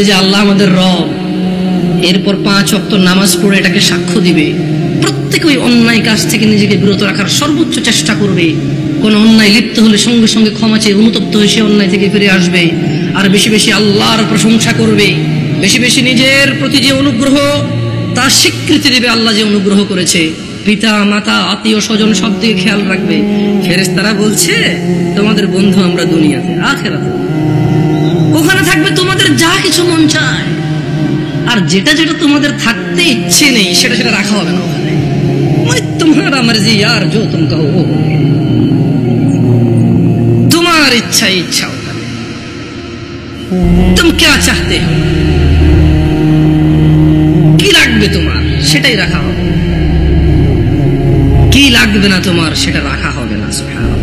যে আল্লাহ আমাদের রব, এরপর 5 ওয়াক্ত নামাজ পড়ে এটাকে সাক্ষ্য দিবে, প্রত্যেক ওই অন্যায় কাজ থেকে নিজেকে বিরত রাখার সর্বোচ্চ চেষ্টা করবে, কোন অন্যায় লিপ্ত হলে সঙ্গে সঙ্গে ক্ষমা চেয়ে অনুতপ্ত হয়ে সে অন্যায় থেকে ফিরে আসবে, আর বেশি বেশি আল্লাহর প্রশংসা করবে, বেশি বেশি নিজের প্রতি যে অনুগ্রহ তার স্বীকৃতি দেবে, আল্লাহ যে অনুগ্রহ করেছে, পিতা মাতা আত্মীয় স্বজন সব দিকে খেয়াল রাখবে। ফেরেশতারা বলছে তোমাদের বন্ধু আমরা দুনিয়াতে, আখিরাতে ওখানে থাকবে তোমাদের যা কিছু মন চায়, আর যেটা যেটা তোমাদের থাকতে ইচ্ছে নেই সেটা সেটা রাখা হবে না ওখানে। তোমারা মর্জি ইয়ার জো তুম কহো, তোমার ইচ্ছা ইচ্ছা ওখানে, তুমি কে চাহতে হো, কি লাগবে তোমার সেটাই রাখা হবে, কি লাগবে না তোমার সেটা রাখা হবে না। সুবহানাল্লাহ।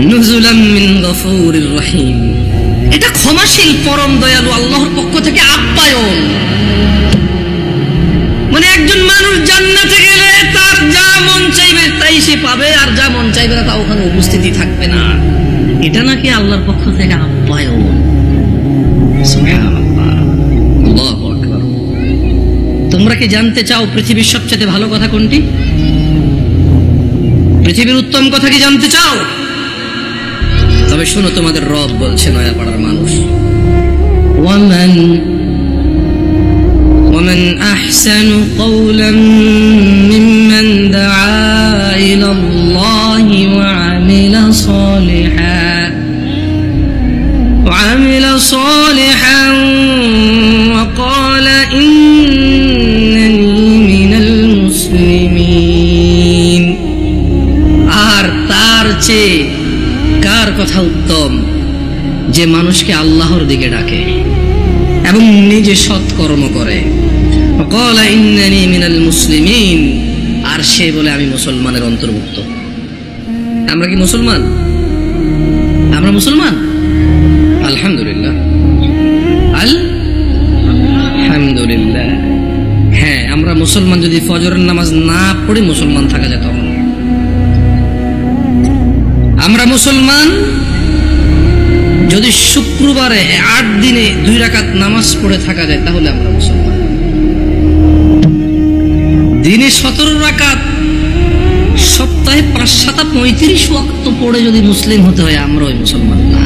নুজুলাম মিন গফুরির রহিম, এটা ক্ষমাশীল পরম দয়ালু আল্লাহর পক্ষ থেকে আপ্যায়ন। মানে একজন মানুষ জান্নাতে গেলে তার যা মন চাইবে তাই সে পাবে, আর যা মন চাইবে না তা ওখানে উপস্থিতি থাকবে না। এটা নাকি আল্লাহর পক্ষ থেকে আপ্যায়ন। সুবহানাল্লাহ, আল্লাহু আকবার। তোমরা কি জানতে চাও পৃথিবীর সবচেয়ে ভালো কথা কোনটি? পৃথিবীর উত্তম কথা কি জানতে চাও? তবে শোনো, তোমাদের রব বলছে, নয়াপাড়ার মানুষ, ومن أحسن قولا ممن دعا إلى الله وعمل صالحا وقال إنني من المسلمين। আর তার চেয়ে কার কথা উত্তম যে মানুষকে আল্লাহর দিকে ডাকে এবং নিজে সৎকর্ম করে, وقال إنني من المسلمين, আর সে বলে আমি মুসলমানের অন্তর্ভুক্ত। আমরা কি মুসলমান? আমরা মুসলমান? আলহামদুলিল্লাহ, আলহামদুলিল্লাহ। হ্যাঁ, আমরা মুসলমান। যদি ফজরের নামাজ না পড়ে মুসলমান থাকা যায় তখন আমরা মুসলমান। যদি শুক্রবারে 8 দিনে 2 রাকাত নামাজ পড়ে থাকা যায় তাহলে আমরা মুসলমান। দিনে 17 রাকাত, সপ্তাহে 5-7-35 ওয়াক্ত পড়ে যদি মুসলিম হতে হয় আমরা ওই মুসলমান না।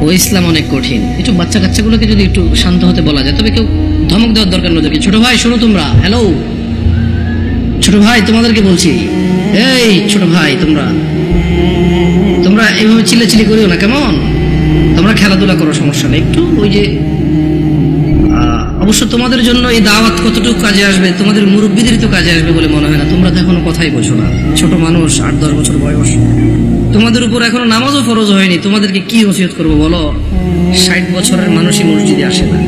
ও ইসলাম অনেক কঠিন। একটু বাচ্চা কাচ্চাগুলোকে যদি একটু শান্ত হতে বলা যায়, তবে কেউ ধমক দেওয়ার দরকার নয়। ছোট ভাই শোনো, তোমরা হ্যালো, ছোট ভাই তোমাদেরকে বলছি, এই ছোট ভাই তোমরা এইভাবে চিল্লাচিল্লি করিও না, কেমন? তোমরা খেলাধুলা করো, সমস্যা নেই। একটু ওই যে অবশ্য তোমাদের জন্য এই দাওয়াত কতটুকু কাজে আসবে, তোমাদের মুরব্বীদের তো কাজে আসবে বলে মনে হয় না। তোমরা তো এখনো কথাই বোঝো না, ছোট মানুষ, 8-10 বছর বয়স, তোমাদের উপর এখনো নামাজও ফরজ হয়নি। তোমাদেরকে কি ওসিয়ত করবো বলো? 60 বছরের মানুষই মসজিদে আসে না।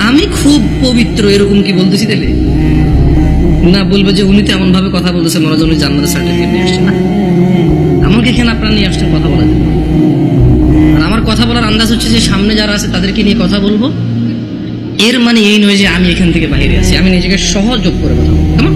আমি খুব পবিত্র এরকম কি বলতেছি তাহলে? না, বলবে যে উনি তো এমন ভাবে কথা বলতেছে মনে হয় উনি জান্নাতের সার্টিফিকেট নিয়ে আসছে। না, আমাকে এখানে আপনারা নিয়ে আসছেন কথা বলার জন্য। আর আমার কথা বলার আন্দাজ হচ্ছে যে সামনে যারা আছে তাদেরকে নিয়ে কথা বলবো। এর মানে এই নয় যে আমি এখান থেকে বাইরে আছি, আমি নিজেকে সহযোগ করে কথা বলবো। কেমন?